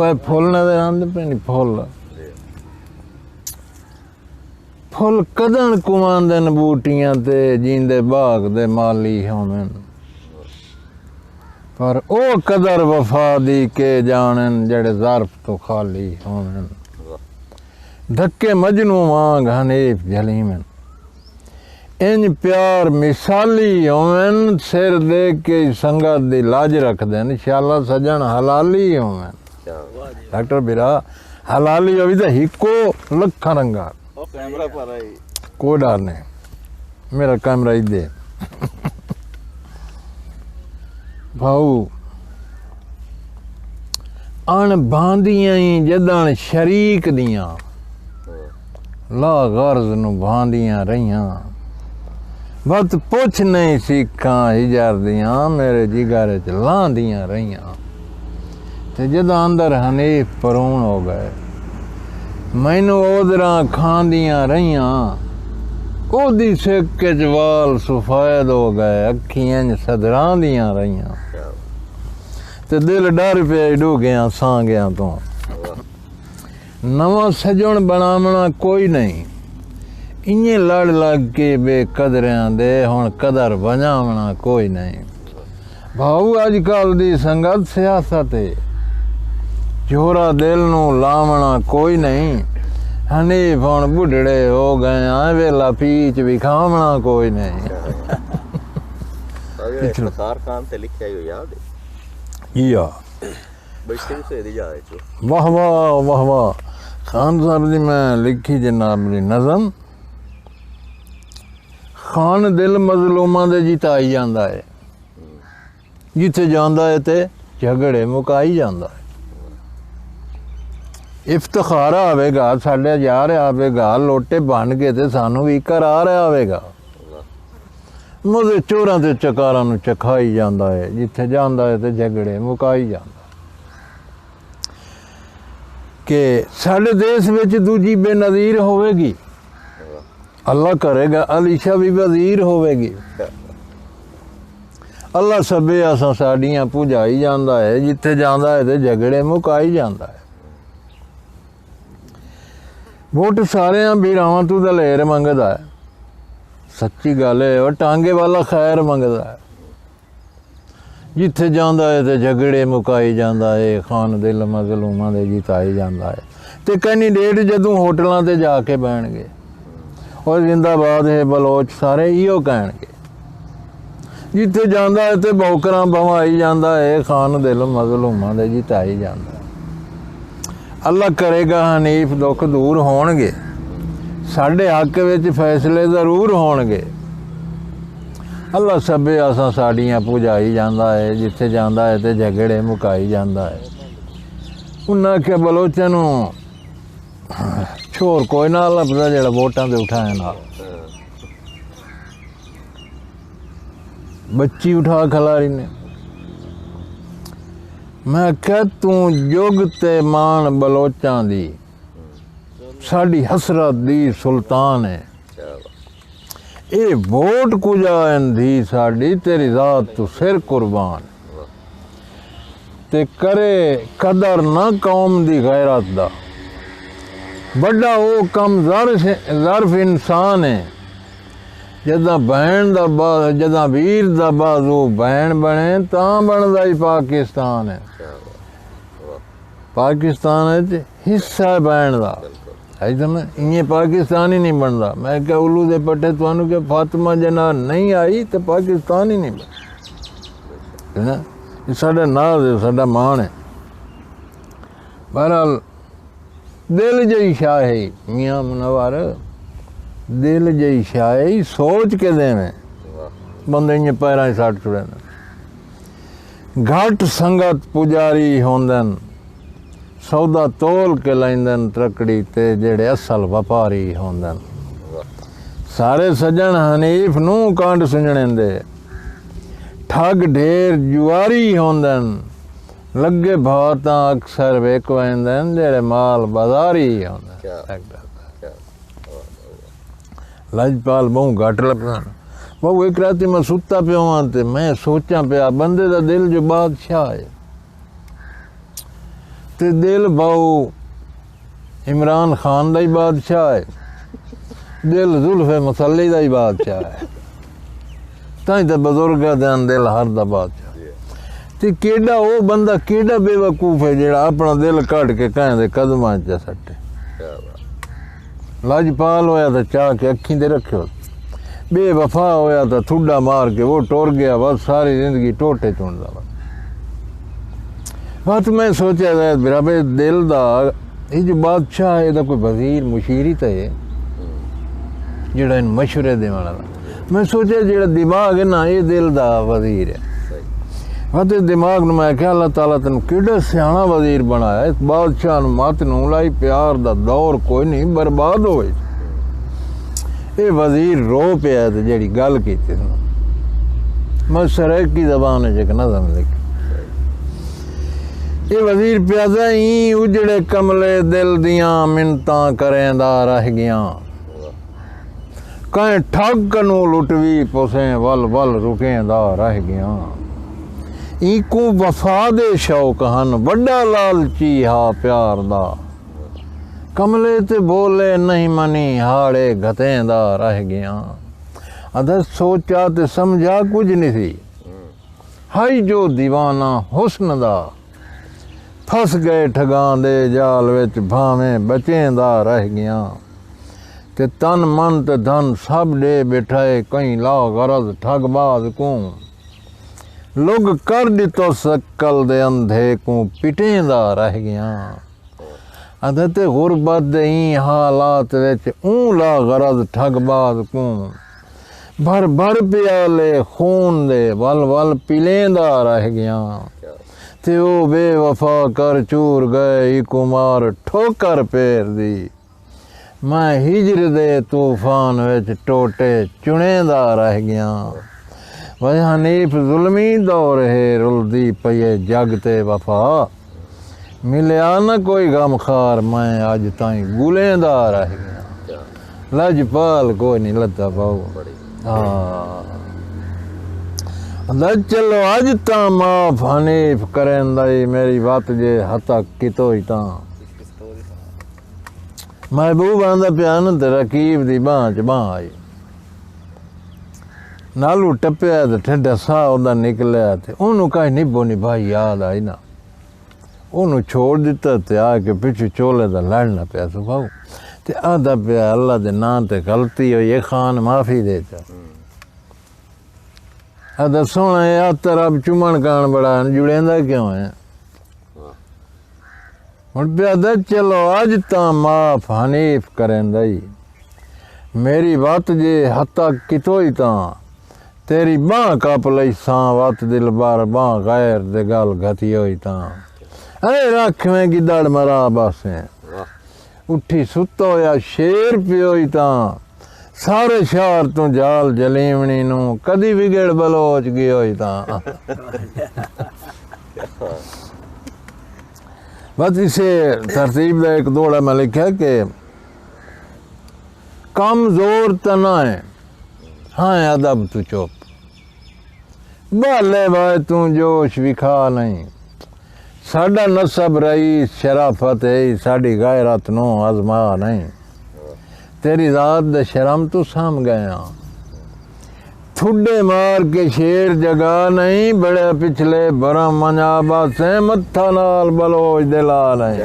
है फुल नजर आते पे नहीं फुल कदन कुमांदन बूटियां ते जींदे बाग दे माली होवन पर ओ कदर वफा दी के जानन जड़े ज़र्फ तो खाली होवन धक्के मजनू वांग हनीफ जलीमन इंज प्यार मिसाली होवन सिर दे के संगत दी लाज रख देन शाला सजन हलाली होवन डॉक्टर बिरा हलाली अभी तो हिको लखा रंगा कैमरा पर आई कोई डर नहीं मेरा कैमरा ही दे भाऊ अण बांदियां ही जदन शरीक दियां ला गर्ज नु बांदियां रहियां बत पुछ नहीं सीखा हिजार दियां मेरे जिगर च लांदियां रहियां ते जद अंदर हनीफ परून हो गए मैनू ओदरा खांदियां रहियां ओदी सिक च वाल सफेद हो गए अखियां सदरांदियां रहियां ते दिल डर पे डू गया सां गया तो नवा सजण बनावना कोई नहीं इन्हें लड़ लग के बेकदरियां दे हुण कदर बनावना कोई नहीं भाऊ अजकल दी संगत सियासत है जोरा दिल नू लावना कोई नहीं हनीफ हुण बुढ़ड़े हो गए वेला पीच भी खावना कोई नहीं इफ्तिखार खान ते लिखिया हो याद है या बैठे से दी जाए जो वाह वाह वाह वाह खान साहब दी मैं लिखी जनाब दी नज़म खान दिल मजलूमां दे जिताई जांदा है जिथे जांदा है ते झगड़े मुकाई जांदा है इफ्तिखार आवेगा साढ़े जा रहा आवेगा लोटे बन के ते सानू भी कर आ रहा आवेगा मुझे चोरां ते चकारां नू चखाई जांदा है जिथे जांदा है ते झगड़े मुकाई जांदा कि साढ़े देश विच दूजी बेनज़ीर होवेगी अल्लाह करेगा अलीशा भी वजीर होवेगी अल्लाह सबे असां साड़ियां पुजाई जांदा है जिथे जांदा है ते झगड़े मुकाई जांदा है वोट सारे भीरावां तू दलेर मंगदा है सच्ची गल है और टांगे वाला खैर मंगदा है जिथे जांदा है ते झगड़े मुकाई जांदा है खान दिल मजलूमां दे जिताई जांदा है ते कैंडीडेट जदों होटलां ते जाके बैठणगे और जिंदाबाद है बलोच सारे इहो कहणगे जिथे जांदा है ते बौकरां बवाई जांदा है खान दिल मजलूमां दे जिताई जांदा है अल्लाह करेगा हनीफ दुख दूर होणगे साढ़े हक विच फैसले जरूर होणगे अल्लाह सबे असां साड़ियां पुजाई जांदा है जिथे जांदा है ते झगड़े मुकाई जांदा है उन्हां आख्या बलोचां नूं छोर कोई ना लभदा जेड़ा वोटां ते उठाए नाल बच्ची उठा खलारी ने मैं आख्या तू जुग ते मान बलोचां दी साड़ी हसरत दी सुल्तान है ये वोट कुजान दी साड़ी तेरी जात तू सिर कुर्बान ते करे कदर ना कौम दी गैरत दा बड़ा वो कम ज़र्फ इंसान है जदा भैन दा जदा वीर दा बाजू भैन बने तां बनदा ही पाकिस्तान है पाकिस्तान हिस्सा है भैन दा समझ इं पाकिस्तान ही नहीं बनता मैं क्या उल्लू दे पट्टे तुहानू क्या फातिमा जना नहीं आई तो पाकिस्तान ही नहीं बना ये साडा नाज है साडा मान है बहरहाल दिल जही शाह है मियाँ मुनव्वर दिल जही शाह है सोच के देवें बंदे इं पैरां सट छुड़े घट संगत पुजारी होंदन सौदा तोल के लैंदन त्रकड़ी ते जेड़े असल व्यापारी होंदन सारे सजन हनीफ नू कांड सुझणेंदे ठग ढेर जुआरी होंदन लगे भाव तां अक्सर वेक वेंदन जेड़े माल बाजारी होंदन लजपाल बहु घट लभदन बहु एक राती मैं सुता पियो हां ते मैं सोचां पिया बंदे दा दिल जो बादशाह है ते दिल बाऊ इमरान खान दा ही बादशाह है, दिल जुल्फे मसल्ली दा ही बादशाह है। ताई तो बजुर्गा दे दिल हर दा बादशाह। ते केड़ा वो बंदा केड़ा बेवकूफ है जेड़ा अपना दिल कट के कहें दे कदमां च सट्टे। लाजपाल होया तो चाह के अखीं दे रखियो, बेवफा होया तो ठुड्डा मार के वो टुर गया, बस सारी जिंदगी टोटे चुनदा। बस मैं सोचा मेरा भाई दिल दा ये जो बादशाह है कोई वजीर मुशीर ही तो है जेड़ा इन मशवरे देने वाला। मैं सोचा जेड़ा दिमाग है ना ये दिल दा वजीर है। ते दिमाग में मैं क्या अल्लाह ताला तेन केड़ा सियाना वजीर बनाया, इस बादशाह मत नूं लाई प्यार दा दौर कोई नहीं बर्बाद हो। ये वजीर रो पिया ते जेड़ी गल की मैं सराइकी ज़बान च एक नज़म लिखी। ये वजीर प्यादा ही उजड़े कमले दिल दियां मिन्नतां करेंदा रह गया, कहीं ठग नू लुटवी पोसें वल वल रुकेंदा रह गया। इको वफा दे शौक हन वड्डा लालची हा प्यार दा, कमले ते बोले नहीं मनी हाड़े घतेंदा रह गया। अदर सोचा ते समझा कुछ नहीं थी, हाई जो दीवाना हुस्न दा, फस गए ठगां दे जाल विच भावें बचेंदा रह गया। ते तन मन ते धन सब दे बैठाए कहीं ला गरज ठगबाज को, लोग कर दितो सकल दे अंधे को पिटेंदा रह गया। अदत गुरबत दे हालात विच ऊं ला गरज ठगबाज को, भर भर प्याले खून दे वल वल पिलेंदा रह गया। ते ओ बेवफा कर चूर गए कुमार ठोकर पैर दी, मैं हिजर दे तूफान विच टोटे चुनेंदा रह गया। वह हनीफ जुल्मी दौर है रुलदी पये जग ते वफा, मिलिया न कोई गमखार मैं अज ताई गुलेंदा रह गया। लजपाल कोई नहीं लता पाऊ। हाँ लज चलो अज ता माफ हनीफ करेंदा मेरी बात जे हता कितो ही ता। महबूब आंदा पिया न ते रकीब दी बांह च बांह आई, नालू टप्पिया तो ठंडा साह उदा निकलिया ते ओनू कहीं निभो निभाई याद आई ना, ओनू छोड़ दिता ते आके पिछू चोले दा लड़ना पिया सुभाऊ ते आदा पिया अल्लाह दे नां ते गलती हुई ये खान माफ़ी दे चा। आदा सोना यार तेरा अब चुमन कान बड़ा जुड़ेंदा क्यों है। हुण पिया दा चलो अज ता माफ हनीफ करेंदा ही, मेरी बात जे हता कितो ही ता, तेरी बांह कप लई सां वत दिल बार बांह गैर दे गल घती होई ता। अरे रख में गिदड़ मरा बासे उठी सुतो या शेर पियोई ता, सारे शहर तू जाल जलीमणी नू कदी बिगड़ बलोच गई ता। बस इसे तरतीब का एक दौड़ा मैं लिखा कि कम जोर तना है हाँ अदब तू चुप, बाले भाई तू जोश विखा नहीं, साडा नसब रही शराफत है साड़ी गैरत नो आजमा नहीं, तेरी रात दे शर्म तू साम गया, ठुड्डे मार के शेर जगा नहीं, बड़े पिछले बरम मनाबा से मत्था नाल बलोच दिला नहीं।